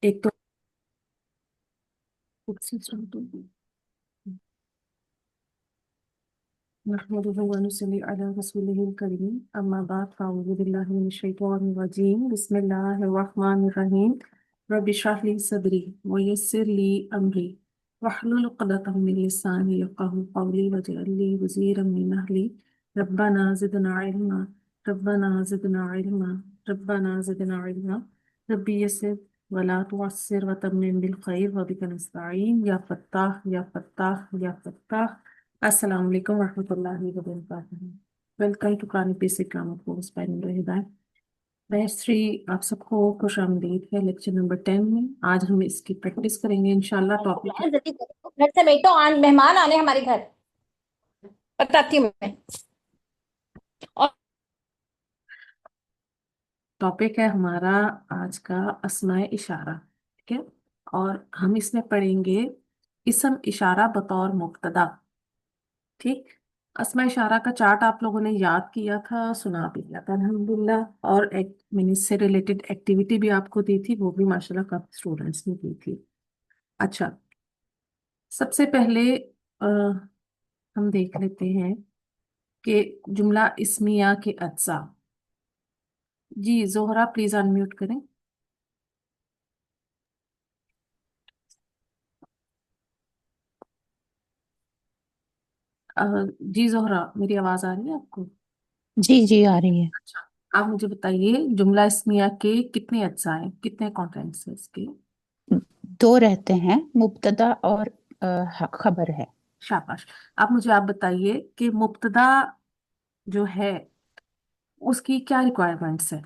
एक तो खुद से स्टार्ट होगी। नहमदुहु व नुसल्ली अला रसूलिहिल करीम अम्मा बाद फ़अऊज़ु बिल्लाहि मिनश शैतानिर रजीम बिस्मिल्लाहिर रहमानिर रहीम रब्बि इश्रह ली सदरी व यस्सिर ली अमरी वहलुल उक़दतम मिन लिसानी यफ़क़हू क़ौली वजअल ली वज़ीरम मिन अहली रब्बना ज़िदना इल्मा रब्बना ज़िदना इल्मा रब्बना ज़िदना इल्मा रब्बी यस्सिर वला तुअस्सिर व तम्मिम बिल खैर व बिका नस्तईन या फ़त्ताह या फ़त्ताह या फ़त्ताह। अस्सलाम वालेकुम रहमतुल्लाहि व बरकातुहू। Welcome to Quran basic grammar course by Noor Hidayat. Shri आप सबको खुश आमदीद है लेक्चर नंबर 10 में। आज हम इसकी प्रैक्टिस करेंगे इंशाल्लाह। टॉपिक यार जल्दी करो, घर समेटो, मेहमान आने हमारे घर। बताती हूँ मैं। और टॉपिक है हमारा आज का अस्माए इशारा। ठीक है, और हम इसमें पढ़ेंगे इस्म इशारा बतौर मुब्तदा। ठीक, अस्मा इशारा का चार्ट आप लोगों ने याद किया था, सुना भी लिया था अल्हम्दुलिल्लाह। और एक मैंने इससे रिलेटेड एक्टिविटी भी आपको दी थी, वो भी माशाल्लाह काफी स्टूडेंट्स ने की थी। अच्छा, सबसे पहले हम देख लेते हैं कि जुमला इस्मिया के अज्जा। जी जोहरा प्लीज अनम्यूट करें। अ, जी जोहरा, मेरी आवाज आ रही है आपको? जी जी आ रही है। अच्छा, आप मुझे बताइए जुमला इस्मिया के कितने अज्जा हैं, कितने कॉन्टेंट्स हैं इसके? दो रहते हैं, मुब्तदा और खबर है। शाबाश। आप बताइए कि मुब्तदा जो है उसकी क्या रिक्वायरमेंट्स है?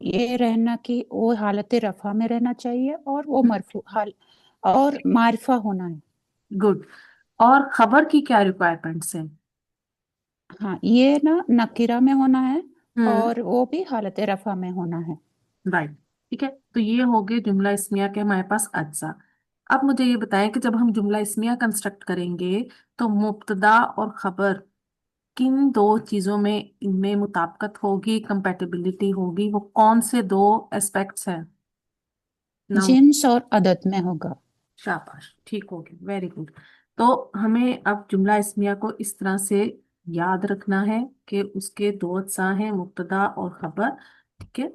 ये रहना कि वो हालत रफा में रहना चाहिए और वो मरफू हाल और मारिफा होना है। गुड। और खबर की क्या रिक्वायरमेंट्स है? हाँ, ये ना नकीरा में होना है हम्म, और वो भी हालत रफा में होना है। राइट। ठीक है, तो ये हो गए जुमला इस्मिया के हमारे पास अज्जा। अब मुझे ये बताएं कि जब हम जुमला इस्मिया कंस्ट्रक्ट करेंगे तो मुब्तदा और खबर किन दो चीजों में इनमें मुताबिकत होगी, कंपेटिबिलिटी होगी, वो कौन से दो एस्पेक्ट्स हैं? नाउ, जिन्स और अदद में होगा। शाबाश, ठीक हो गया, वेरी गुड। तो हमें अब जुमला इस्मिया को इस तरह से याद रखना है कि उसके दो अज्जा हैं, मुब्तदा और खबर। ठीक है,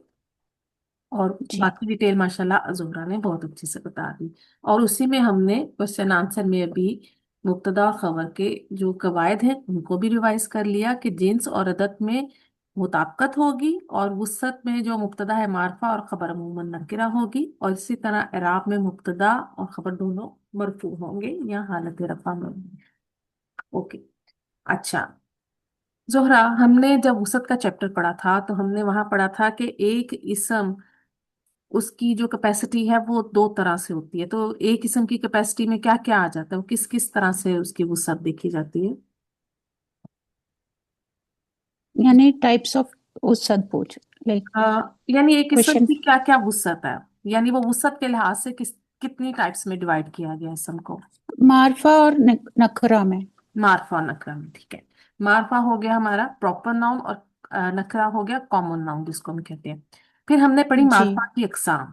और जी बाकी डिटेल माशाल्लाह जोहरा ने बहुत अच्छे से बता दी। और उसी में हमने क्वेश्चन आंसर में भी मुब्तदा और खबर के जो कवायद हैं उनको भी रिवाइज कर लिया कि जिन्स और अदद में मुताबिकत होगी, और वुसअत में जो मुब्तदा है मारफा और खबर अमूमन नकिरा होगी, और इसी तरह इराब में मुब्तदा और खबर दोनों मरफू होंगे या हालत रफा में होंगे। ओके। अच्छा जोहरा, हमने जब वुसअत का चैप्टर पढ़ा था तो हमने वहां पढ़ा था कि एक इसम उसकी जो कैपेसिटी है वो दो तरह से होती है। तो एक किस्म की कैपेसिटी में क्या क्या आ जाता है, वो किस किस तरह से उसकी वुसअत देखी जाती है? यानी टाइप्स ऑफ उसद पूछ लाइक यानी एक किस्म क्वेश्चन। की क्या क्या वुसअत है, यानी वो वुसअत के लिहाज से कितनी टाइप्स में डिवाइड किया गया है इसम को? मारफा और नकरा में। मार्फा और नकरा में, ठीक है। मार्फा हो गया हमारा प्रॉपर नाउन, और नकरा हो गया कॉमन नाउन जिसको हम कहते हैं। फिर हमने पढ़ी जी मार्फा की अकसाम।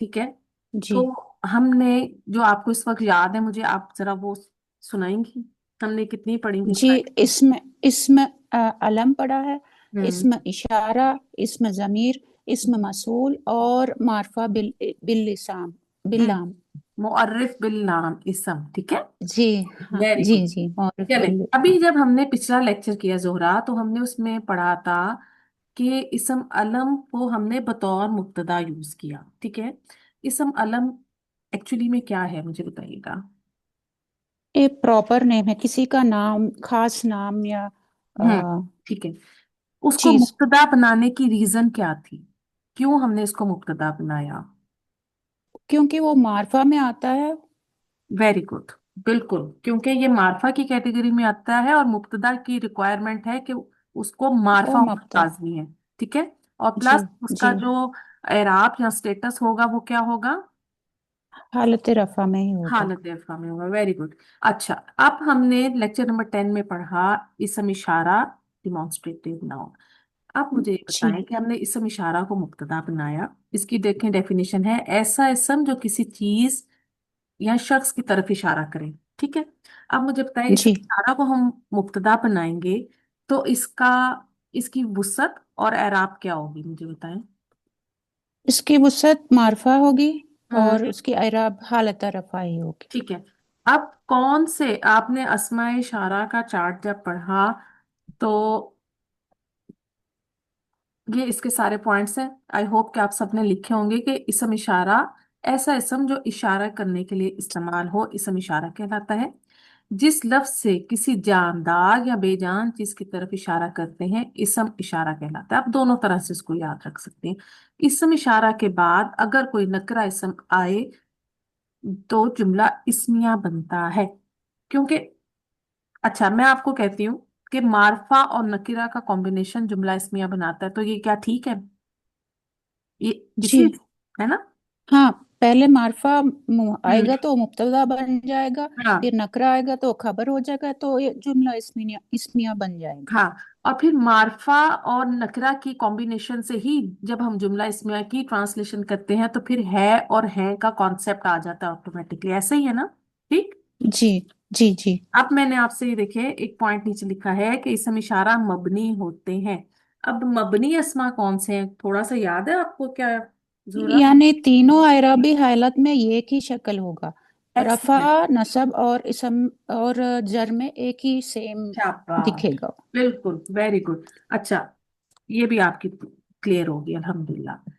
ठीक है, जी तो हमने जो आपको इस वक्त याद है, मुझे आप जरा वो सुनाएंगी, हमने कितनी पढ़ी किस जी। टाइप? इसमें इसमें अलम पड़ा है, हम्म, इसमें इशारा, इसमें जमीर, इसमें मसूल और मारफा बिल्लिसाम बिल्लाम। मुअर्रिफ बिल नाम इसम, ठीक है। जी हाँ वेरी जी गुड। जी, मारिफ चले, बिल्लिसाम। अभी जब हमने पिछला लेक्चर किया जोहरा तो हमने उसमें पढ़ा था कि इसम अलम को हमने बतौर मुब्तदा यूज किया। ठीक है, इसम अलम एक्चुअली में क्या है मुझे बताइएगा। ये प्रॉपर नेम है, किसी का नाम, खास नाम या हम्म, ठीक है। उसको चीज। मुब्तदा बनाने की रीजन क्या थी, क्यों हमने इसको मुब्तदा बनाया? क्योंकि वो मारफा में आता है। वेरी गुड, बिल्कुल, क्योंकि ये मार्फा की कैटेगरी में आता है और मुब्तदा की रिक्वायरमेंट है कि उसको वो मार्फा होना मब्ता। लाजमी है। ठीक है, और जी प्लस उसका जी, जो एराब या स्टेटस होगा वो क्या होगा? हालत रफा में ही होगा। हालत इर्फा में होगा। Very good. अच्छा, अब हमने लेक्चर नंबर 10 में पढ़ा इसम इशारा डिमॉन्स्ट्रेटिव नाउन। आप मुझे ये बताएं जी कि हमने इसम इशारा को मुब्तदा बनाया, इसकी देखें डेफिनेशन है, ऐसा इसम जो किसी चीज या शख्स की तरफ इशारा करे। ठीक है। अब मुझे बताएं, इस जी। इशारा को हम मुब्तदा बनाएंगे तो इसका, इसकी वुसअत और एराब क्या होगी, मुझे बताएं। इसकी वुसअत मारफा होगी हम्म। और उसकी इराब हालत रफाई होगी। ठीक है। अब कौन से, आपने अस्माए इशारा का चार्ट जब पढ़ा तो ये इसके सारे पॉइंट्स हैं, आई होप कि आप सबने लिखे होंगे कि इसम इशारा, ऐसा इसम जो इशारा करने के लिए इस्तेमाल हो, इसम इशारा कहलाता है। जिस लफ्ज से किसी जानदार या बेजान चीज की तरफ इशारा करते हैं, इसम इशारा कहलाता है। आप दोनों तरह से इसको याद रख सकते हैं। इसम इशारा के बाद अगर कोई नकरा इसम आए तो जुमला इस्मिया बनता है। क्योंकि, अच्छा मैं आपको कहती हूँ कि मारफा और नकीरा का कॉम्बिनेशन जुमला इस्मिया बनाता है, तो ये क्या ठीक है? ये जी। इसी, है ना? हाँ, पहले मारफा हम्म। आएगा तो मुब्तदा बन जाएगा, हाँ। फिर नकरा आएगा तो खबर हो जाएगा, तो ये जुमला इस्मिया इस्मिया बन जाएगा। हाँ, और फिर मारफा और नकरा की कॉम्बिनेशन से ही जब हम जुमला इस्मिया की ट्रांसलेशन करते हैं तो फिर है और हैं का कॉन्सेप्ट आ जाता है ऑटोमेटिकली, ऐसे ही है ना? ठीक। जी जी जी। अब मैंने आपसे ये देखे एक पॉइंट नीचे लिखा है कि इसम इशारा मबनी होते हैं। अब मबनी अस्मा कौन से हैं, थोड़ा सा याद है आपको क्या, जोरा? यानी तीनों आयराबी हालत में एक ही शक्ल होगा। रफा, एक्सीलेंट। नसब और इसम और जर में एक ही सेम शाबाश, दिखेगा। बिल्कुल, वेरी गुड। अच्छा, ये भी आपकी क्लियर होगी अल्हम्दुलिल्लाह।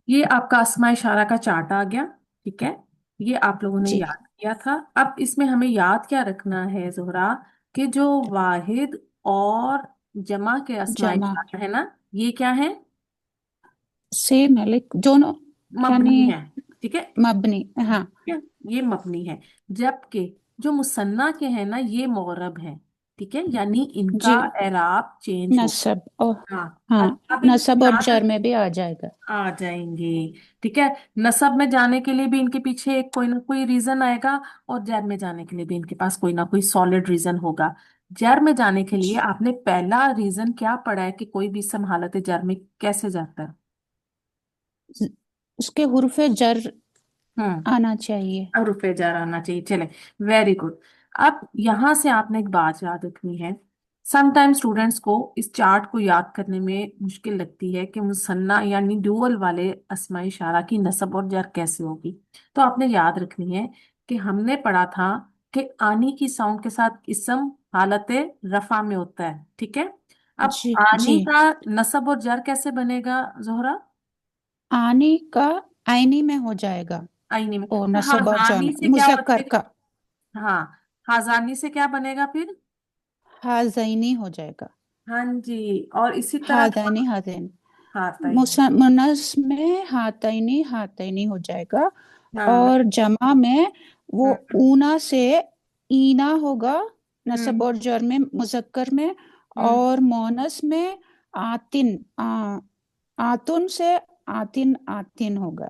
ये आपका अस्मा इशारा का चार्ट आ गया। ठीक है, ये आप लोगों ने जी। याद किया था। अब इसमें हमें याद क्या रखना है जोहरा, कि जो वाहिद और जमा के अस्मा जमा इशारा है ना, ये क्या है? सेम है, लाइक दोनों, यानी मबनी है। ठीक है। मबनी। हाँ। क्या? ये मबनी है। जबकि जो मुसन्ना के हैं ना, ये मोरब है। ठीक है, यानी इनका जी। एराब चेंज हो। नसब और, हाँ। हाँ, अब इनको नसब और याद जर रख, में भी आ जाएगा। आ जाएंगे। ठीक है। नसब में जाने के लिए भी इनके पीछे एक कोई ना कोई रीजन आएगा, और जर में जाने के लिए भी इनके पास कोई ना कोई सॉलिड रीजन होगा। जर में जाने के लिए जी। आपने पहला रीजन क्या पढ़ा है कि कोई भी इसम हालत जर में कैसे जाता है? उसके हुर्फे जर हम्म। आना चाहिए। और रुपए जा आना चाहिए, चले। Very good. अब यहां से आपने एक बात याद रखनी है। समटाइम स्टूडेंट्स को इस चार्ट को याद करने में मुश्किल लगती है कि मुसन्ना यानी ड्यूअल वाले अस्मा इशारा की नस्ब और जर कैसे होगी। तो आपने याद रखनी है कि हमने पढ़ा था कि आनी की साउंड के साथ इसम हालत रफा में होता है। ठीक है। अब जी जी। आनी का नस्ब और जर कैसे बनेगा जोहरा? आनी का आईनी में हो जाएगा, आईनी में, और तो नसब और जर हाजानी में से क्या हो मुजक्कर जाएगा? का हाँ, हाजानी से क्या बनेगा फिर? हाजैनी हो जाएगा। हाँ जी, और इसी तरह हादैनी हादैन। हाथाई। मुनस में हाथैनी हाथैनी हो जाएगा। हाँ। और जमा में वो हम्म। ऊना से ईना होगा, नसब हम्म। और जर में मुजक्कर में। हम्म। और मोनस में आतिन आतुन से आतिन आतिन होगा।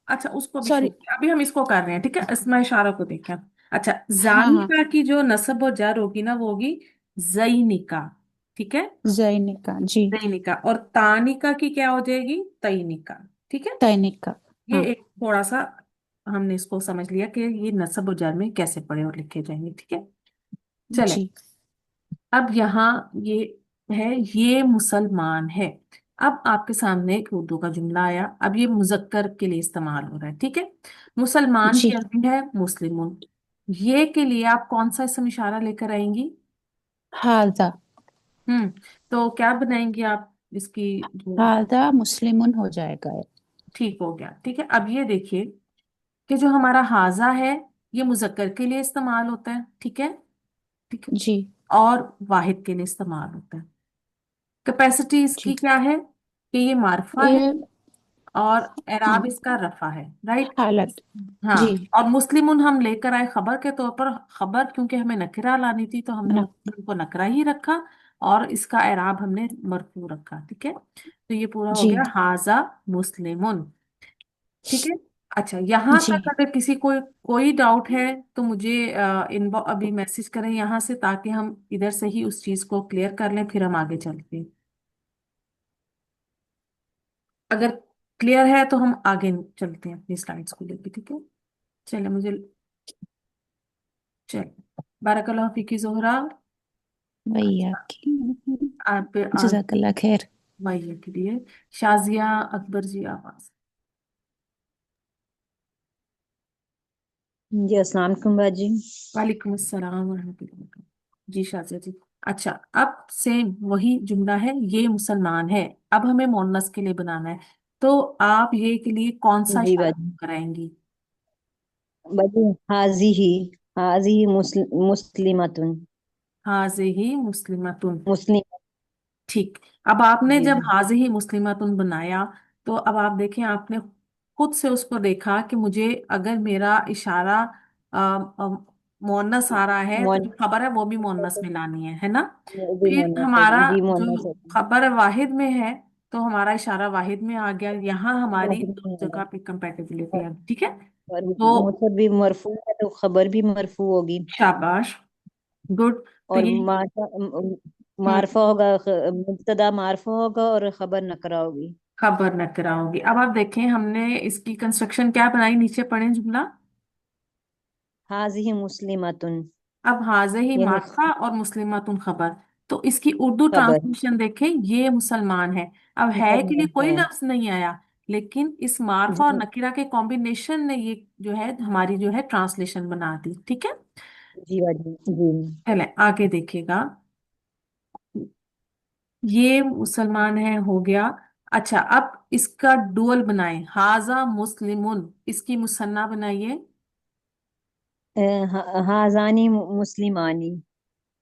अच्छा, उसको भी छोड़ सॉरी। अभी हम इसको कर रहे हैं। ठीक है, इसमें इशारों को देखें। अच्छा, हाँ हाँ। जानिका की जो नस्ब और जार होगी ना, वो होगी जईनिका। ठीक है, जैनिका जी। जईनिका। और तानिका की क्या हो जाएगी? तईनिका। ठीक है। दैनिका। ये हाँ। एक थोड़ा सा हमने इसको समझ लिया कि ये नस्ब और जार में कैसे पढ़े और लिखे जाएंगे। ठीक है, चले। जी अब यहाँ ये है, ये मुसलमान है। अब आपके सामने एक उर्दू का जुमला आया, अब ये मुजक्कर के लिए इस्तेमाल हो रहा है। ठीक है। मुसलमान जी। की अरबी है मुस्लिमुन। ये के लिए आप कौन सा इसम इशारा लेकर आएंगी? हाजा। हम्म। तो क्या बनाएंगी आप इसकी जो, हाजा मुस्लिमुन हो जाएगा। ठीक हो गया। ठीक है, अब ये देखिए कि जो हमारा हाजा है, ये मुजक्कर के लिए इस्तेमाल होता है। ठीक है। ठीक है। जी। और वाहिद के लिए इस्तेमाल होता है। कैपेसिटी इसकी जी। क्या है कि ये मार्फा है ये और एराब हाँ, इसका रफा है, राइट? हालत। जी। हाँ, और मुस्लिमुन हम लेकर आए खबर के तौर पर। खबर क्योंकि हमें नकरा लानी थी तो हमने ना। मुस्लिम को नकरा ही रखा, और इसका एराब हमने मरफू रखा। ठीक है, तो ये पूरा हो जी गया हाजा मुस्लिमुन। ठीक है। अच्छा, यहाँ जी। तक अगर किसी को कोई डाउट है तो मुझे इनबॉक्स अभी मैसेज करें यहाँ से, ताकि हम इधर से ही उस चीज को क्लियर कर लें, फिर हम आगे चलते हैं। अगर क्लियर है तो हम आगे चलते हैं अपनी स्लाइड्स को लेके, ठीक है। चले मुझे, चल, बारकल्लाह फीकी जोहरा। वही आपकी। आप जज़ाकल्लाह खैर। वाइया के लिए शाजिया अकबर जी आवाज। जी अस्सलाम वालेकुम बाजी। वालेकुम अस्सलाम वरहमतुल्लाह। जी शाजिया जी। अच्छा, अब सेम वही जुमला है, ये मुसलमान है। अब हमें मोनस के लिए बनाना है, तो आप ये के लिए कौन सा जी इशारा बाजी। कराएंगी? बाजी हाजी हाजी मुस्लिमतुन। हाजे ही मुस्लिमतुन। मुस्लिम। ठीक। अब आपने जी जब जी। हाजे ही मुस्लिमतुन बनाया, तो अब आप देखें, आपने खुद से उसको देखा कि मुझे अगर मेरा इशारा मोनस आ रहा है, तो मोन जो खबर है वो भी मोनस में लानी है ना। जी फिर मोना हमारा से जी जो मोना से। खबर वाहिद में है, तो हमारा इशारा वाहिद में आ गया। यहाँ हमारी वाहिद दो में है। जगह पे कंपेटेबिलिटी है, ठीक है। और तो मुसद भी मरफू है तो खबर भी मरफू होगी। शाबाश, गुड। तो और ये हम्म, मारफा होगा, मुब्तदा मारफा होगा और खबर नकरा होगी। खबर नकरा होगी। अब आप देखें, हमने इसकी कंस्ट्रक्शन क्या बनाई, नीचे पढ़े जुमला। हाजी मुस्लिमतुन। अब हाजे ही यानी मार्फा और मुस्लिमातुन खबर। तो इसकी उर्दू खबर ट्रांसलेशन देखें, ये मुसलमान है। अब है के लिए मुसलमान कोई है। लफ्ज नहीं आया, लेकिन इस मार्फा और जी नकीरा के कॉम्बिनेशन ने ये जो है हमारी जो है ट्रांसलेशन बना दी, ठीक है। जी बाजी जी। चले आगे देखिएगा, ये मुसलमान है हो गया। अच्छा, अब इसका डुअल बनाए, हाजा मुस्लिमुन, इसकी मुसन्ना बनाइए। हाजानी मुस्लिमानी।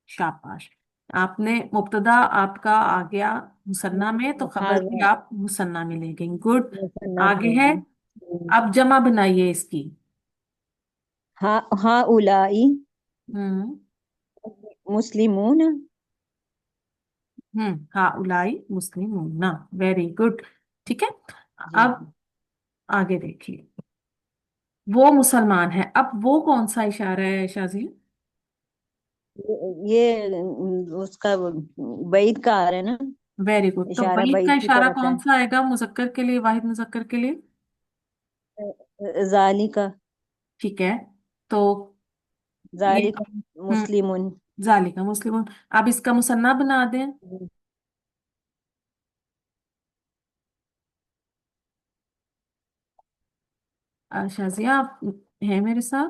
शाबाश। आपने मुब्तदा आपका आ गया मुसन्ना में, तो खबर भी हाजा आप मुसन्ना में ले गई, गुड। मुसन्ना आगे है, में। अब जमा बनाइए इसकी। हा हा उलाई हम्म। मुस्लिमून। हाँ, उलाई मुस्लिम ना, वेरी गुड, ठीक है। जी अब आगे देखिए, वो मुसलमान है। अब वो कौन सा इशारा है शाजी? ये उसका बैद का आ रहा है ना। Very good. तो इशारा वईद का बैद की इशारा तरफ है। कौन सा आएगा मुजक्कर के लिए, वाहिद मुजक्कर के लिए? जाली का। ठीक है। तो ये जाली का हम्म मुस्लिमुन। जालिका मुस्लिम। अब इसका मुसन्ना बना दें। शाजिया, आप हैं मेरे साथ?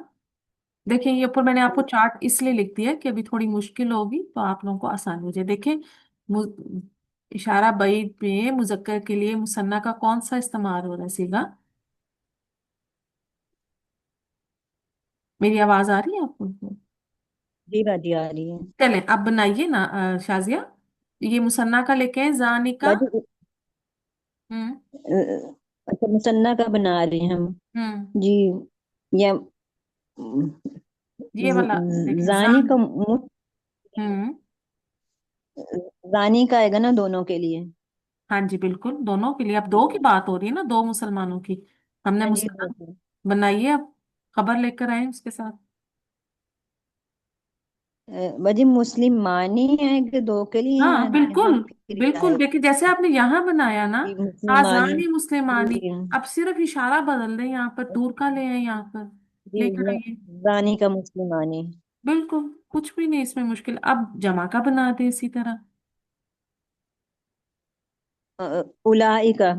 देखिए, ये ऊपर मैंने आपको चार्ट इसलिए लिख दिया कि अभी थोड़ी मुश्किल होगी, तो आप लोगों को आसान हो जाए। देखिए, मु- इशारा बईद में मुजक्कर के लिए मुसन्ना का कौन सा इस्तेमाल हो रहा है, सीगा? मेरी आवाज आ रही है आपको? जी बाजी आ रही है। चलें, अब बनाइए ना शाजिया। ये मुसन्ना का लेके आए, जानी का। बाजी हम्म। अच्छा मुसन्ना का बना रहे हैं हम। हम्म। जी। या ये वाला देखें, जानी जान। का हम्म। जानी का आएगा ना दोनों के लिए। हाँ जी, बिल्कुल दोनों के लिए। अब दो की बात हो रही है ना, दो मुसलमानों की। हमने हाँ जी मुसलमान बनाइए, अब खबर लेकर आए उसके साथ। बाजी मुस्लिम मानी है कि दो के लिए हाँ या यहाँ बिल्कुल, के लिए बिल्कुल। आएगा। देखिए, जैसे आपने यहाँ बनाया ना, जी मुस्लिमानी। आजानी मुस्लिमानी। जी अब सिर्फ इशारा बदल दें, यहाँ पर दूर का ले आए, यहाँ पर जी लेकर आइए। जानी का मुस्लिमानी। बिल्कुल, कुछ भी नहीं इसमें मुश्किल। अब जमा का बना दे इसी तरह। उलाई का।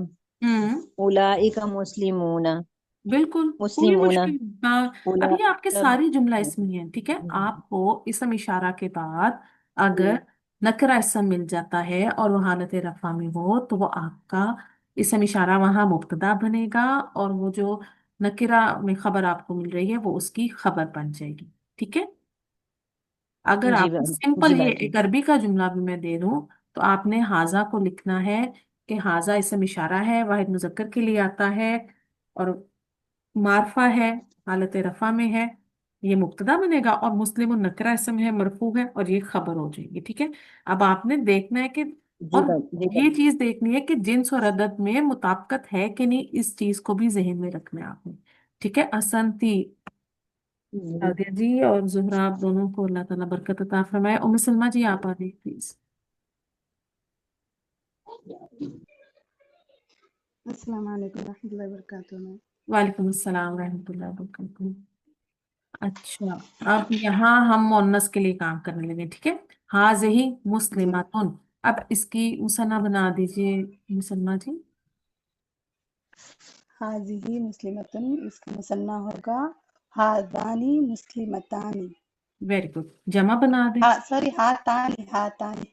हम्म। उलाई का मुस्लिमूना। बिल्कुल, कोई मुस्लिमूना। मुश्किल। हाँ। अब उलाई ये आपके का। सारी जुमला इसमें है, ठीक है। आपको इसम इशारा के बाद अगर नकरा इसम मिल जाता है और वो हालत रफा में हो, तो वो आपका इसम इशारा वहां मुब्तदा बनेगा, और वो जो नकरा में खबर आपको मिल रही है वो उसकी खबर बन जाएगी, ठीक है। अगर जी आपको सिंपल जी ये बाजी। एक अरबी का जुमला भी मैं दे दूं, तो आपने हाजा को लिखना है कि हाजा इसम इशारा है, वाहिद मुजक्कर के लिए आता है, और मारफा है, हालत रफा में है, ये मुब्तदा बनेगा, और मुस्लिम नकरा इसम है, मरफू है, और ये खबर हो जाएगी, ठीक है। अब आपने देखना है कि, जी और बाजी जी ये बाजी। चीज देखनी है कि जिन्स और अदद में मुताबिकत है कि नहीं, इस चीज को भी जहन में रखना है आपने, ठीक है। असंती जी सादिया जी और जुहरा, आप दोनों को अल्लाह ताला बरकत अता फरमाए। उम्म सलमा जी, आप आ रही प्लीज। अस्सलाम वालेकुम रहमतुल्लाहि व बरकातुहू मैम। वालेकुम अस्सलाम रहमतुल्लाहि व बरकातुहू। अच्छा, अब यहाँ हम मोन्नस के लिए काम करने लगे, ठीक है। हाज़िही जी मुस्लिमातुन। अब इसकी मुसन्ना बना दीजिए मुसन्ना जी। हाज़िही मुस्लिमतुन, इसका मुसन्ना होगा हाज़ानी मुस्लिमतानी। Very good. जमा बना दें। सॉरी, हातानी हातानी।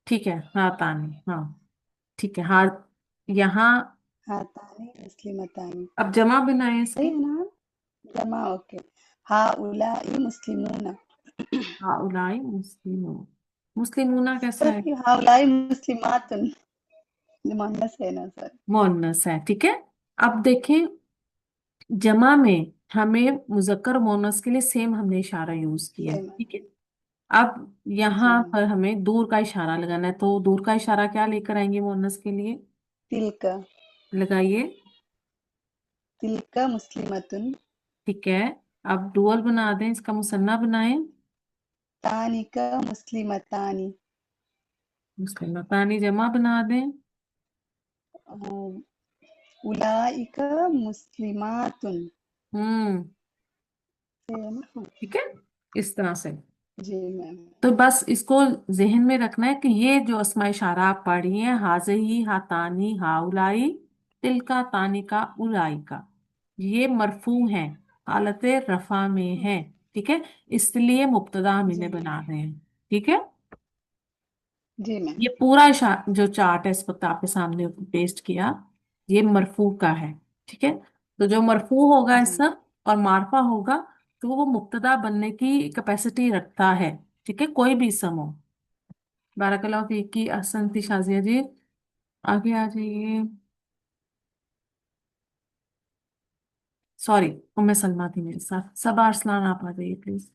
ठीक है, हाँ तानी, हाँ ठीक है। हाँ, यहाँ हातानी मुस्लिमतानी। अब जमा बनाए सही इसकी। है ना? जमा ओके। हाउलाई मुस्लिमूना। हाउलाई मुस्लिमून। मुस्लिमूना कैसा है? सॉरी, हाउलाई मुस्लिमातुन। मुअन्नस है ना सर? मोन्नस है, ठीक है। अब देखें, जमा में हमें मुजक्कर मोनस के लिए सेम हमने इशारा यूज किया है, सेम है। ठीक है। अब जी यहाँ मैम। पर हमें दूर का इशारा लगाना है, तो दूर का इशारा क्या लेकर आएंगे मोनस के लिए? तिलका लगाइए। तिलका मुस्लिमतुन। ठीक है, अब डुअल बना दें, इसका मुसन्ना बनाएं। तानिका मुस्लिमतानी। मुस्लिमतानी जमा बना दें। उलाइका मुस्लिमातुन। हम्म, सही है ना? ठीक है, इस तरह से। जी मैम। तो बस इसको जहन में रखना है कि ये जो अस्मा इशारा आप पढ़ी हैं, हाज़िही, हातानी, हाउलाई, तिलका, तानिका, उलाइका, ये मरफू हैं, हालत रफा में है, ठीक है। इसलिए मुब्तदा हम जी इन्हें मैम। बना रहे हैं, ठीक है। जी मैम। ये पूरा जो चार्ट है इस वक्त आपके सामने पेस्ट किया, ये मरफू का है, ठीक है। तो जो मरफू होगा जी इस सब और मारफा होगा, तो वो मुब्तदा बनने की कैपेसिटी रखता है, ठीक है, कोई भी इसम हो। बारकल्लाहु फीकी, अहसनती शाजिया जी। आगे आ जाइए। सॉरी, उम्मे सलमा थी मेरे साथ। सबा अरसलान, आप आ जाइए प्लीज।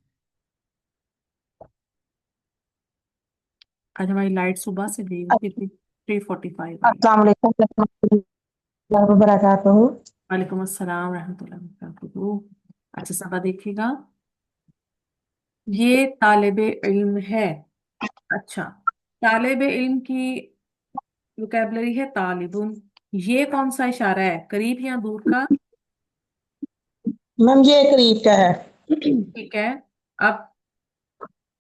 आज हमारी लाइट सुबह से दी हुई थी, 3:45 आई। अस्सलाम वालेकुम रहमतुल्लाहि व बरकातुहू। वालेकुम अस्सलाम रहमतुल्लाहि व बरकातुहू। अच्छा, सबा देखिएगा, ये तालिबे इल्म है। अच्छा, तालिबे इल्म की वोकैबलरी है तालिबुन। ये कौन सा इशारा है, करीब या दूर का? मैम ये करीब का है। ठीक है, अब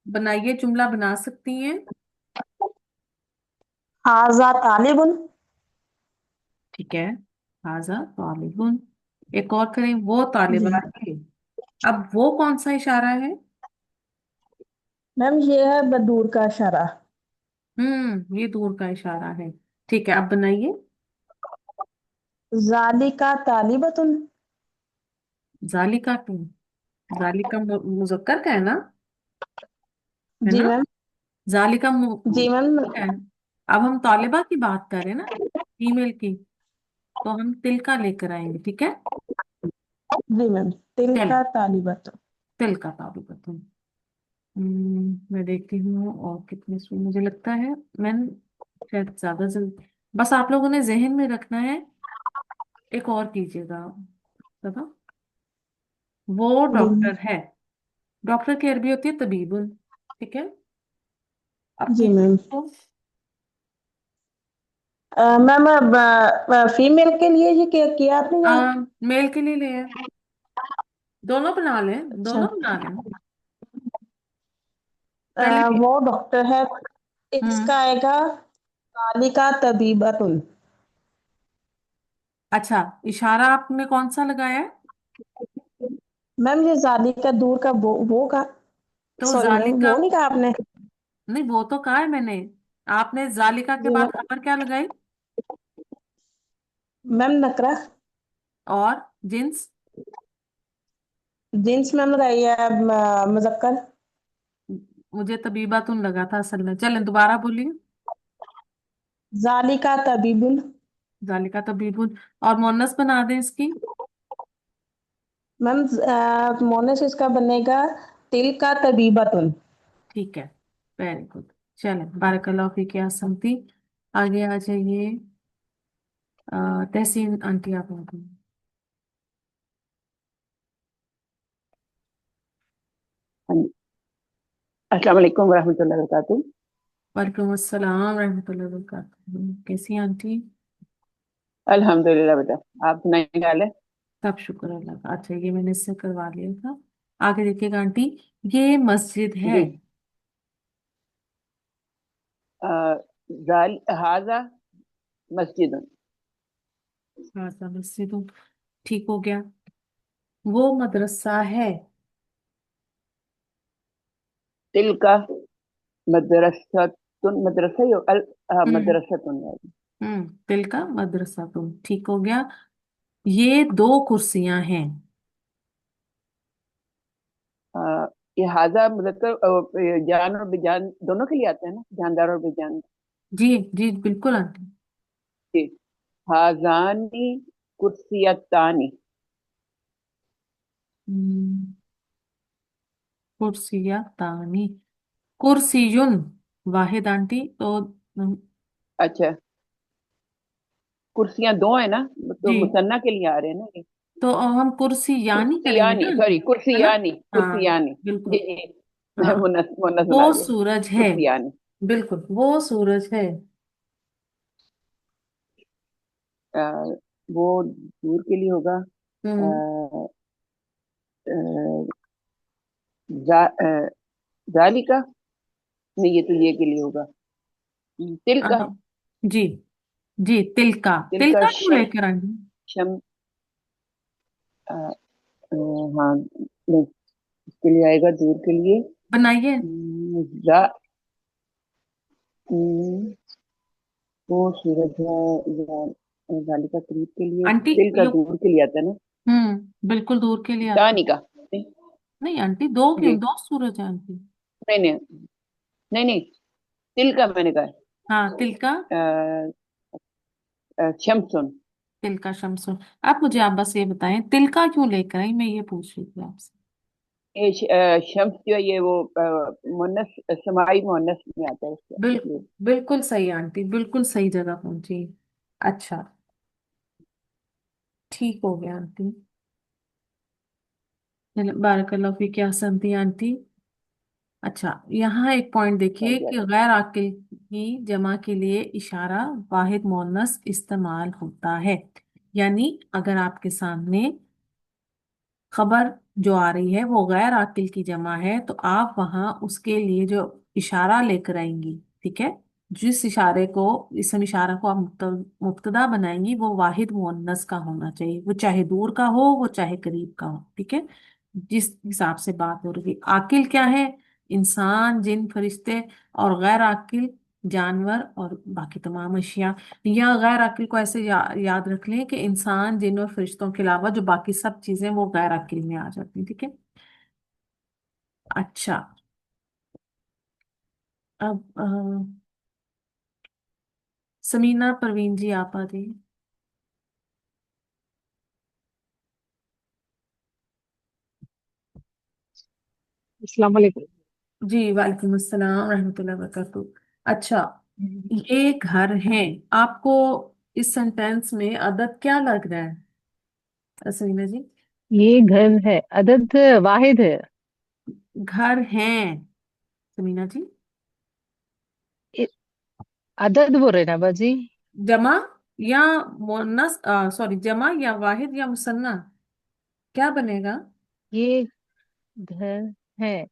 बनाइए, जुमला बना सकती हैं। हाजा तालिबुन। ठीक है, हाजा तालिबुन। एक और करें, वो जी तालिबात है। अब वो कौन सा इशारा है? मैम ये है बदूर का इशारा। ये दूर का इशारा है। ठीक है, अब बनाइए। जालिका तालिबतुन। जालिका तुम, जालिका मुजक्कर का है ना? है जी ना? मैम। जालिका जी मैम। है। अब हम तालिबा की बात कर रहे हैं ना, फीमेल की, तो हम तिल का लेकर आएंगे, ठीक है। जी मैम। चले, तिलका तालिबतुन। तिल का तालिबा तुम। मैं देखती हूँ और कितने सू मुझे लगता है, मैंने शायद ज्यादा जल्द, बस आप लोगों ने जहन में रखना है। एक और कीजिएगा, तबा, वो जी मैम। डॉक्टर है। डॉक्टर की अरबी होती है तबीबुल, ठीक है। अब जी मैम। तो मैम अब फीमेल के लिए ये क्या किया आपने यहाँ? मेल के लिए ले आए। दोनों बना लें, अच्छा। दोनों बना लें। पहले वो डॉक्टर है। हम्म इसका आएगा तालिका तबीबतुन। अच्छा, इशारा आपने कौन सा लगाया है? मैम ये जालिका दूर का वो का। तो सॉरी मैम जालिका, वो नहीं कहा आपने। नहीं वो तो कहा है मैंने। आपने जालिका के जी बाद मैम। खबर क्या लगाई? मैम नकरा। और जिन्स? जींस मैम लगाई है मुजक्कर। मुझे तबीबातुन लगा था असल में। चलें, दोबारा बोलिए। जालिका तबीबुन। जालिका तबीबुन। और मोनस बना दें इसकी। मैम मोनस इसका बनेगा तिल का तबीबतुन। ठीक है, वेरी गुड। चलें, बारकल्लाहु फीक या समती। आगे आ जाइए। तहसीन आंटी, आप आ जाइए। अस्सलाम वालेकुम रहमतुल्लाहि व बरकातुहू। वालेकुम अस्सलाम रहमतुल्लाहि व बरकातहू। कैसी हैं आंटी? अल्हम्दुलिल्लाह बेटा। आप सुनाइए क्या हाल है? सब शुक्र अल्लाह का। अच्छा, ये मैंने इससे करवा लिया था। आगे देखिएगा आंटी, ये मस्जिद है। जी। हाजा मस्जिद। हाजा मस्जिद, ठीक हो गया। वो मदरसा है। तिलका मदरसतुन, मदरसा ही हम्म मदरसतुन है। तिल का मदरसा, तुम ठीक हो गया। ये दो कुर्सियां हैं। अ, ये हाजा मतलब जान और बेजान दोनों के लिए आते हैं ना, जानदार और बेजान। जी जी बिल्कुल आंटी। जी। हाजानी कुर्सियतानी। हम्म, कुर्सिया तानी, कुर्सियुन वाहिद आंटी। तो अच्छा, कुर्सियां दो है ना, तो जी, मुसन्ना के लिए आ रहे हैं ना ये। तो अब हम कुर्सी यानी करेंगे ना कुर्सियानी, आंटी, सॉरी है ना? कुर्सियानी, हाँ कुर्सियानी। जी बिल्कुल। जी। मैं हाँ, मुन्नस मुन्नस वो बना गई। सूरज है। कुर्सियानी। बिल्कुल वो सूरज है। अ, वो दूर के लिए होगा। हम्म अ, अ, जालिका। नहीं, ये तो ये के लिए होगा। तिल का। अब जी जी, तिलका, तिल का तिलका क्यों शम लेकर आएंगे? शम अ, हाँ नहीं, इसके लिए आएगा दूर के लिए। बनाइए जा अम, वो सूरज है या जालिका करीब के लिए, आंटी। तिल का यो दूर के लिए आता है ना। बिल्कुल दूर के लिए आता है। दानी का नहीं। नहीं आंटी, दो जी। क्यों, दो सूरज है आंटी। नहीं नहीं नहीं नहीं, तिल का मैंने कहा हाँ तिलका, है। शमसुन। तिलका शमसुन। आप मुझे, आप बस ये बताएं तिलका क्यों लेकर आई, मैं ये पूछ रही थी आपसे। ये शम्स जो है ये वो मुन्नस, समाई मुन्नस में आता है उसका बिल इसलिए। बिल्कुल सही आंटी, बिल्कुल सही जगह पहुंची। अच्छा, ठीक हो गया आंटी। बारकल्लाह फीक, क्या संती आंटी। अच्छा, यहाँ एक पॉइंट देखिए समझ कि आया। गैर आकिल की जमा के लिए इशारा वाहिद मुअन्नस इस्तेमाल होता है। यानी अगर आपके सामने खबर जो आ रही है वो गैर आकिल की जमा है, तो आप वहां उसके लिए जो इशारा लेकर आएंगी, ठीक है, जिस इशारे को, इसम इशारा को आप मुब्तदा बनाएंगी, वो वाहिद मुअन्नस का होना चाहिए। वो चाहे दूर का हो, वो चाहे करीब का हो, ठीक है। जिस हिसाब से बात हो रही है, आकिल क्या है? इंसान, जिन, फरिश्ते। और गैर आकिल जानवर और बाकी तमाम अशिया। या गैर अक्ल को ऐसे याद रख लें कि इंसान, जिन और फरिश्तों के अलावा जो बाकी सब चीजें वो गैर अक्ल में आ जाती हैं, ठीक है। अच्छा, अब समीना परवीन जी आप आ जाइए। अस्सलाम वालेकुम। जी वालेकुम अस्सलाम रहमतुल्लाहि व बरकातहू। अच्छा, ये घर है। आपको इस सेंटेंस में अदद क्या लग रहा है समीना जी? ये घर है, अदद वाहिद है। घर है समीना जी। इ- अदद बोल रहे ना बाजी। जमा या मुन्नस, सॉरी, जमा या वाहिद या मुसन्ना, क्या बनेगा? ये घर है।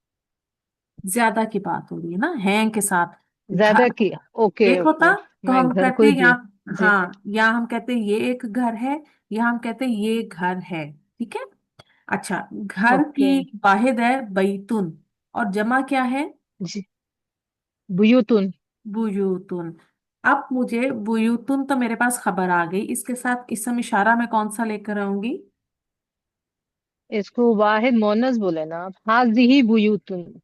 ज्यादा की बात हो रही है ना, हैं के साथ। ज्यादा घर की। ओके एक ओके। होता तो मैं हम घर को कहते ही हैं या, भी। जी। हाँ, या हम कहते हैं ये एक घर है, या हम कहते हैं ये घर है, ठीक है। अच्छा, घर ओके। की वाहिद है बैतुन, और जमा क्या है? जी। बुयूतुन। बुयूतुन। अब मुझे बुयूतुन, तो मेरे पास खबर आ गई, इसके साथ इसम इशारा मैं कौन सा लेकर आऊंगी? इसको वाहिद मोनस बोले ना आप, हाजिही बुयूतुन।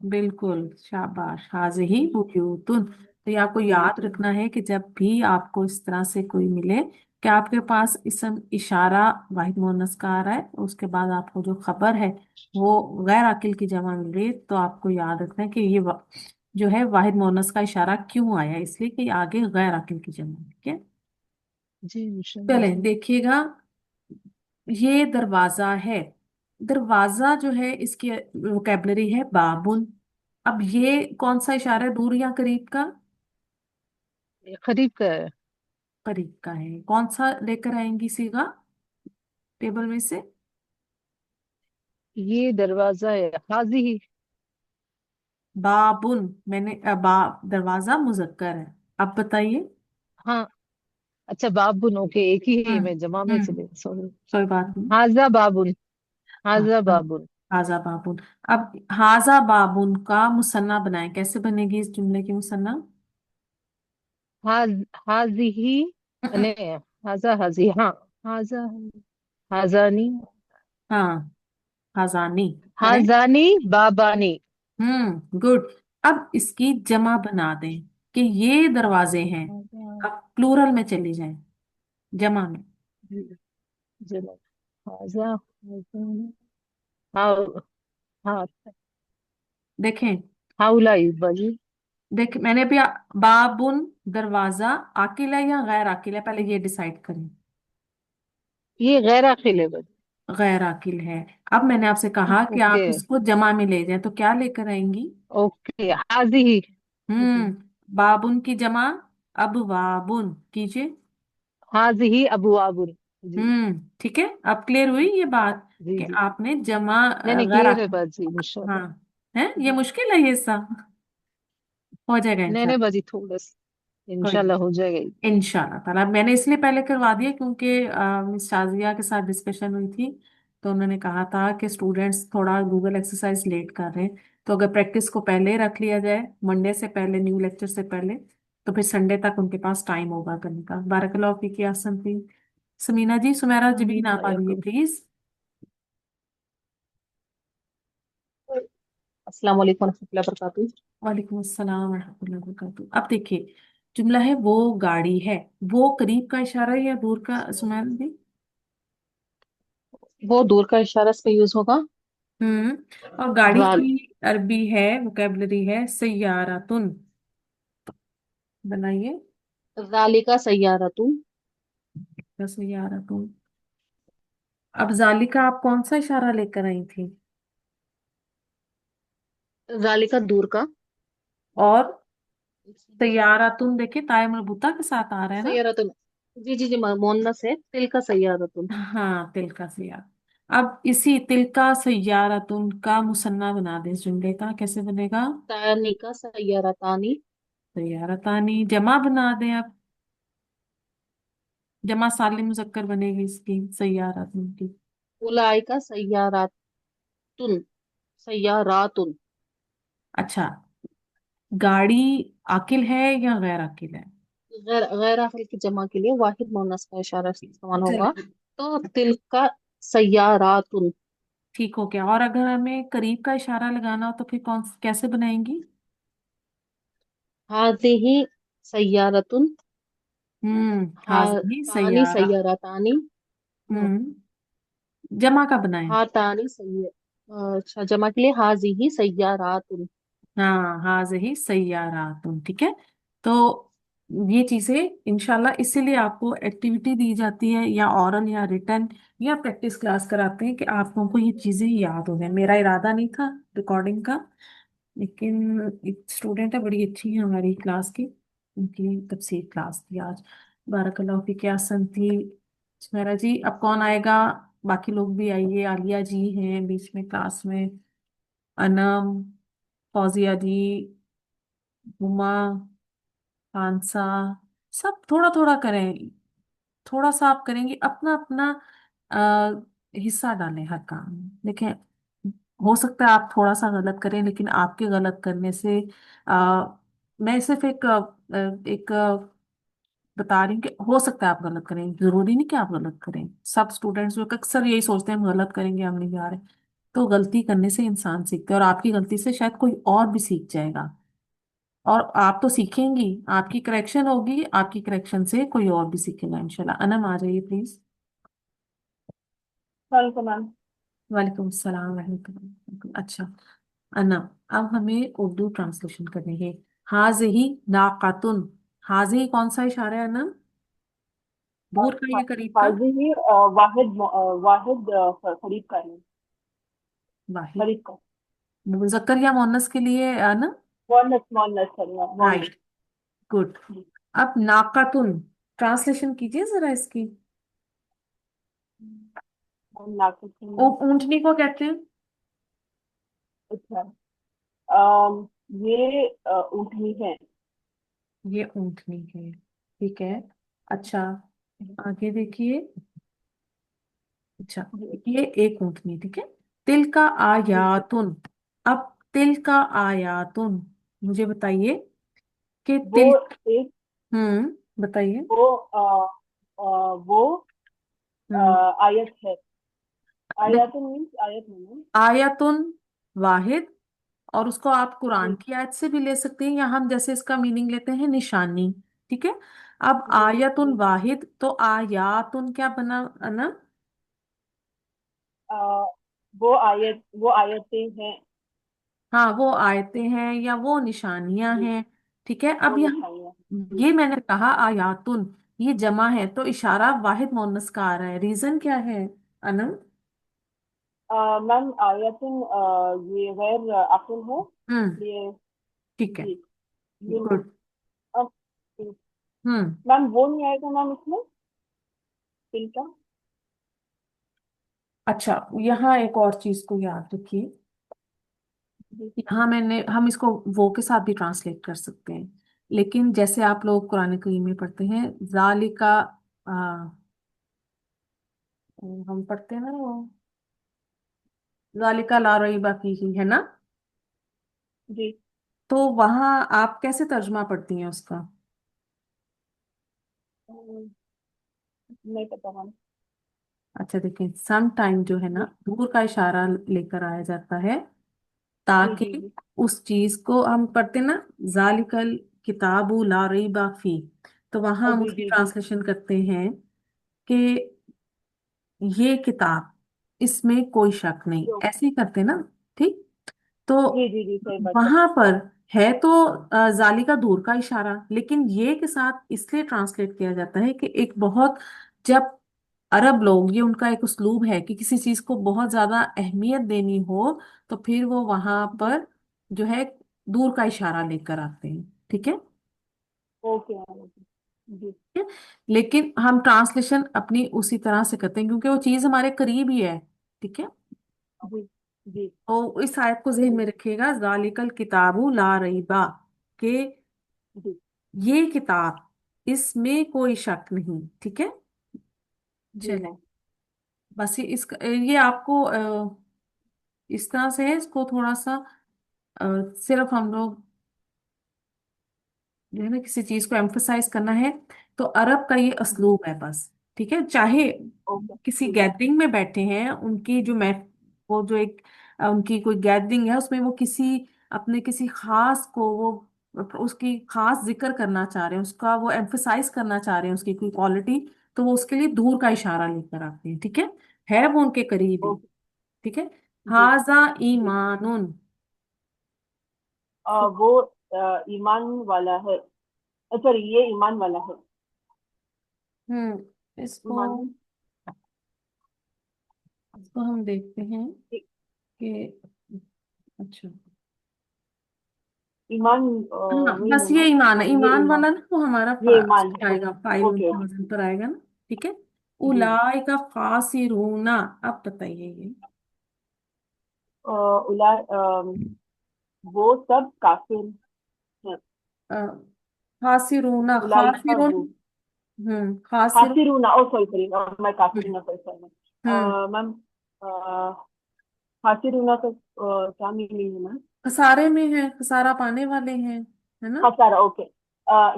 बिल्कुल, शाबाश, हाजिही बुयूतुन। तो ये आपको याद रखना है कि जब भी आपको इस तरह से कोई मिले कि आपके पास इसम इशारा वाहिद मुअन्नस का आ रहा है, उसके बाद आपको जो खबर है वो गैर आकिल की जमा मिल रही है, तो आपको याद रखना है कि ये जो है वाहिद मुअन्नस का इशारा क्यों आया, इसलिए कि आगे गैर आकिल की जमा है, ठीक है। जी इंशाल्लाह चलें जी। देखिएगा, ये दरवाजा है। दरवाजा जो है, इसकी वोकेबलरी है बाबुन, अब ये कौन सा इशारा है, दूर या करीब का? ये करीब का है। करीब का है। कौन सा लेकर आएंगी सीगा टेबल में से? ये दरवाजा है, हाजी ही। बाबुन। मैंने दरवाजा मुजक्कर है। अब बताइए। हाँ, अच्छा बाबुन, ओके, एक ही है, हम्म। मैं जमा में हम्म। चले, सॉरी। कोई बात नहीं। हाजा बाबुन। हाँ हाजा हाँ। बाबुन। हाजा बाबुन। अब हाजा बाबुन का मुसन्ना बनाए, कैसे बनेगी इस जुमले की मुसन्ना? हाज हाजी ही। नहीं, हाजा हाजी, हाँ। हाजा, हाजानी। हाँ, हाजानी। करें। हाजानी बाबानी। गुड। अब इसकी जमा बना दें कि ये दरवाजे हैं। हाजा, अब प्लूरल में चली जाए, जमा में। जमा। हाजा, हाजानी। हाँ। हाँ। देखें। हाउलाई बाजी। देख, मैंने अभी बाबुन दरवाजा आकिल है या गैर आकिल है, पहले ये डिसाइड करें। ये गैर अकील है बाजी। गैर आकिल है। अब मैंने आपसे कहा कि आप ओके। इसको जमा में ले जाएं, तो क्या लेकर आएंगी? ओके, हाजी ही। हम्म। बाबुन की जमा। अब वाबुन कीजिए। हाजी ही अबू आबुन। जी। ठीक है, अब क्लियर हुई ये बात जी कि जी। आपने जमा नहीं नहीं, गैर क्लियर है आकिल। बाजी, हाँ। इंशाल्लाह। है, ये जी। मुश्किल है ये सब। हो जाएगा नहीं नहीं इंशाल्लाह। बाजी, थोड़ा सा कोई इंशाल्लाह हो जाएगा ये। इंशाल्लाह ताला। मैंने इसलिए पहले करवा दिया क्योंकि मिस शाजिया के साथ डिस्कशन हुई थी, तो उन्होंने कहा था कि स्टूडेंट्स थोड़ा गूगल एक्सरसाइज लेट कर रहे हैं, तो अगर प्रैक्टिस को पहले रख लिया जाए, मंडे से पहले, न्यू लेक्चर से पहले, तो फिर संडे तक उनके पास टाइम होगा करने का। बारकल्लाह फीक या हसन। समीना जी, सुमेरा जी भी आमीन ना व पा लीजिए इय्याकुम। प्लीज। अस्सलाम वालेकुम रहमतुल्लाहि व बरकातुहू। वालेकुम अस्सलाम वरहमतुल्लाहि वबरकातुहू। अब देखिए, जुमला है वो गाड़ी है। वो करीब का इशारा है या दूर का, सुमेरा जी? वो दूर का इशारा इस पे यूज होगा। और गाड़ी जाल की अरबी है, वोकेबलरी है सय्यारतुन। बनाइए। जालिका सय्यारतुन। सय्यारतुन। अब जालिका आप कौन सा इशारा लेकर आई थी? जालिका दूर का। और सय्यारतुन देखिए, ताय मरबूता के साथ आ रहा है ना। सय्यारतुन। जी जी जी, मोहन्नस है, तिल का सय्यारतुन। हाँ, तिल का सय्यारा। अब इसी तिल का सय्यारतुन का मुसन्ना बना दे इस जुमले का, कैसे बनेगा? तानी का सय्यारतानी। सय्यारतानी। जमा बना दें अब। जमा सालिम मुजक्कर बनेगी इसकी, सय्यारतुन की। उलाई का सय्यारातुन। सय्यारातुन। अच्छा, गाड़ी आकिल है या गैर आकिल है? गैर गैर आखिर की जमा के लिए वाहिद मुअन्नस का इशारा इस्तेमाल होगा। चलिए, तो तिल का सय्यारातुन। ठीक हो गया। और अगर हमें करीब का इशारा लगाना हो तो फिर कैसे बनाएंगी? हादिही सय्यारतुन। हाजिही तानी सय्यारा। सय्यारतानी। हम्म। जमा का बनाए। हाँ तानी सही। अच्छा, जमा के लिए हाजी ही सय्यारातुन। हाँ, हाजिही सय्यारातुन, ठीक है। तो ये चीजें इंशाल्लाह इसीलिए आपको एक्टिविटी दी जाती है, या ऑरल या रिटर्न या प्रैक्टिस क्लास कराते हैं, कि आप लोगों को ये चीजें याद हो जाए। मेरा इरादा नहीं था रिकॉर्डिंग का, लेकिन एक स्टूडेंट है, बड़ी अच्छी है हमारी क्लास की, उनकी तफसीर क्लास थी आज। बारकल्लाह फीक या हसन थी। सुमेरा जी, अब कौन आएगा? बाकी लोग भी आइए। आलिया जी हैं बीच में क्लास में, अनम, फौजिया जी, हुमा, हांसा। सब थोड़ा थोड़ा करें। थोड़ा सा आप करेंगे, अपना अपना हिस्सा डालें हर काम में। देखें, हो सकता है आप थोड़ा सा गलत करें, लेकिन आपके गलत करने से मैं सिर्फ एक बता रही हूँ कि हो सकता है आप गलत करें, जरूरी नहीं कि आप गलत करें। सब स्टूडेंट्स जो अक्सर यही सोचते हैं हम गलत करेंगे, हम नहीं जा रहे। तो गलती करने से इंसान सीखता है, और आपकी गलती से शायद कोई और भी सीख जाएगा। और आप तो सीखेंगी, आपकी करेक्शन होगी, आपकी करेक्शन से कोई और भी सीखेगा इंशाल्लाह। अनम आ जाइए प्लीज। Welcome ma'am. वालेकुम सलाम वरहमतुल्लाह। अच्छा, अनम, अब हमें उर्दू ट्रांसलेशन करनी है। हाज़िही नाक़ातुन। हाज़िही कौन सा इशारा है अनम? दूर का या करीब का? हाजी ही वाहिद वाहिद करीब का है। वाहिद। करीब का। मुजक्कर या मोनस के लिए ना? Moonis Moonis sorry Moonis. Right, good. अब नाकातुन ट्रांसलेशन कीजिए जरा इसकी। नाकुतुन। ऊंटनी को कहते हैं? अच्छा। ये ऊँटनी है। ये ऊंटनी है, ठीक है। अच्छा, आगे देखिए। अच्छा, जी ये एक ऊंटनी, ठीक है। तिल का जी। आयातुन। अब तिल का आयातुन, मुझे बताइए कि वो तिल। एक बताइए। वो वो हम्म आयत है। नहीं, आयतन मीन्स आयत नहीं। आयतुन वाहिद, और उसको आप कुरान जी की आयत से भी ले सकते हैं, या हम जैसे इसका मीनिंग लेते हैं निशानी, ठीक है। अब जी आयतुन जी। वाहिद तो आयातुन क्या बना ना? अ, वो आयतें हैं। हाँ, वो आयतें हैं या वो निशानियां जी। हैं, ठीक है। अब वो यहाँ निशानियाँ। जी। ये मैंने कहा आयातुन, ये जमा है तो इशारा वाहिद मुअन्नस का आ रहा है, रीजन क्या है अनम? मैम आयतन ये गैर अकुल है हम्म इसलिए। ठीक है, जी। ये गुड। अब हम्म मैम वो नहीं आएगा मैम इसमें तिल का। अच्छा, यहाँ एक और चीज को याद रखिए। जी यहाँ हम इसको वो के साथ भी ट्रांसलेट कर सकते हैं, लेकिन जैसे आप लोग कुरान करीम में पढ़ते हैं जालिका, आ, हम पढ़ते हैं ना वो, जालिका ला रईबा फीही, है ना? जी। तो वहां आप कैसे तर्जमा पढ़ती हैं उसका? नहीं पता मैम। अच्छा, देखिए, सम टाइम जो है ना, जी दूर का इशारा लेकर आया जाता है, जी जी। ताकि जी उस चीज को हम पढ़ते हैं ना, जालिकल किताबु ला रईबा फी, तो वहां हम जी उसकी जी जी। ट्रांसलेशन करते हैं कि ये किताब, इसमें कोई शक नहीं, जो ऐसे ही करते ना, ठीक। तो जी जी जी सही बात है। वहां पर है तो जालिका दूर का इशारा, लेकिन ये के साथ इसलिए ट्रांसलेट किया जाता है कि एक बहुत, जब अरब लोग, ये उनका एक उस्लूब है कि किसी चीज को बहुत ज्यादा अहमियत देनी हो, तो फिर वो वहां जी पर जो है दूर का इशारा लेकर आते हैं, ठीक है। Okay ma'am okay. जी लेकिन हम ट्रांसलेशन अपनी उसी तरह से करते हैं क्योंकि वो चीज हमारे करीब ही है, ठीक है। जी जी तो इस आयत को जहन जी में रखिएगा, जालिकल किताबु ला रईबा, कि जी ये किताब, इसमें कोई शक नहीं, ठीक है। जी चले, मैम। बस ये आपको इस तरह से है, इसको थोड़ा सा अ, सिर्फ हम लोग जो है ना किसी चीज को एम्फसाइज करना है, तो अरब का ये जी असलूब है बस, ठीक है। चाहे ओके किसी जी गैदरिंग में बैठे हैं, उनकी जो मैं वो जो एक उनकी कोई गैदरिंग है, उसमें वो किसी अपने किसी खास को वो उसकी खास जिक्र करना चाह रहे हैं, उसका वो एम्फसाइज करना चाह रहे हैं, उसकी कोई क्वालिटी, तो वो उसके लिए दूर का इशारा लेकर आते हैं, ठीक है वो उनके करीब ही, ओके। ठीक है। जी हाजा जी। ईमानुन। वो ईमान वाला है। सॉरी ये ईमान वाला है। इसको ईमान इसको हम देखते हैं ठीक। कि, अच्छा, ईमान हाँ, वही बस है ये ना। ईमान हाँ है, ये ईमान ईमान। वाला ना वो हमारा ये उस ईमान पे है आएगा, ओके फाइल ओके उनके ओके। वजन पर आएगा ना, ठीक है। जी जी। उलाइका खासिरूना, अब बताइए ये। उला वो सब काफिर हैं। अ, खासिरूना, उलाइका खासिरून। वो खासिरून। खासिरूना ओ सॉरी सॉरी मैं हम्म काफिरूना सॉरी सॉरी हम्म, मैम। खासिरूना का क्या मीनिंग है मैम। खसारे में है, खसारा पाने वाले हैं, है ना? खसारा ओके।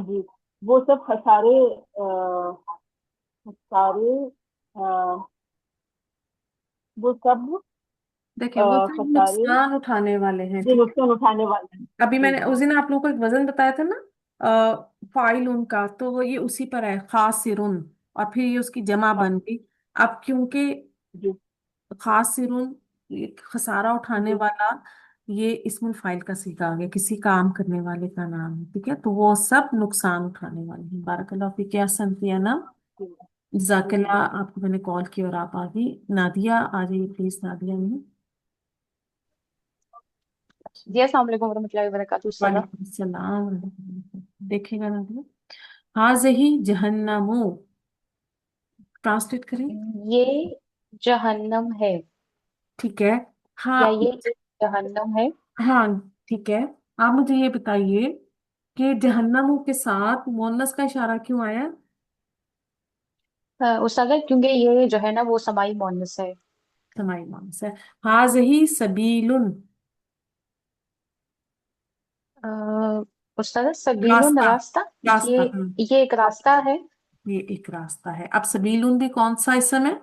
जी। वो सब खसारे खसारे वो सब देखिए, वो सब खसारे नुकसान उठाने वाले हैं, जो ठीक है। नुकसान उठाने वाले हैं। अभी जी मैंने उस दिन आप लोगों को एक वजन बताया था ना, फाइल उनका, तो वो ये उसी पर है, खासिरुन, और फिर ये उसकी जमा हाँ बन गई। अब क्योंकि जी खासिरुन, ये खसारा उठाने जी वाला, ये इस्मुल फाइल का सीखा आ गया, किसी काम करने वाले का नाम है, ठीक है। तो वो सब नुकसान उठाने वाले हैं। बारकल्लाह फीक या संतिया ना, जी जी जजाकल्लाह। जी। आपको मैंने कॉल किया और आप आ गई। नादिया आ जाइए प्लीज, नादिया में। जी अस्सलाम वालेकुम वरहमतुल्लाहि वबरकातुहू सदा। वालेकुम सलाम। देखेगा ना तो हाज़िही जहन्नमु, ट्रांसलेट करें। ये जहन्नम है ठीक है। या हाँ। ये एक जहन्नम है। हाँ ठीक है। आप मुझे ये बताइए कि जहन्नमु के साथ मोनस का इशारा क्यों आया? उस्ताद क्योंकि ये जो है ना वो समाई मोनस है। समाई मोनस है। हाज़िही सबीलुन, अ, उस्ताद सबीलुन रास्ता। रास्ता। ये रास्ता। ये एक रास्ता है। ये एक रास्ता है। अब सबीलुन भी कौन सा इसम है?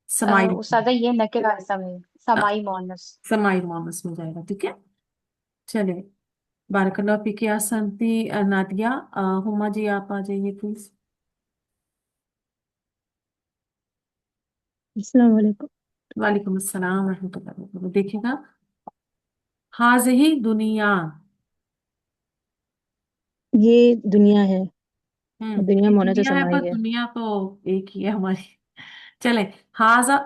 समाई। उस्ताद ये नकिरा इसम है, समाई मोनस। समाई मोनस में जाएगा। ठीक है। चलिए, बारकल्लाह फीक या संती नादिया। हुमा जी आप आ जाइए प्लीज। अस्सलाम वालेकुम। वालेकुम अस्सलाम रहमतुल्लाहि व बरकातहू। देखिएगा, हाज़िही दुनिया। ये दुनिया है। दुनिया ये मोने से दुनिया है, समाई पर है। दुनिया तो एक ही है हमारी। चले, हाजा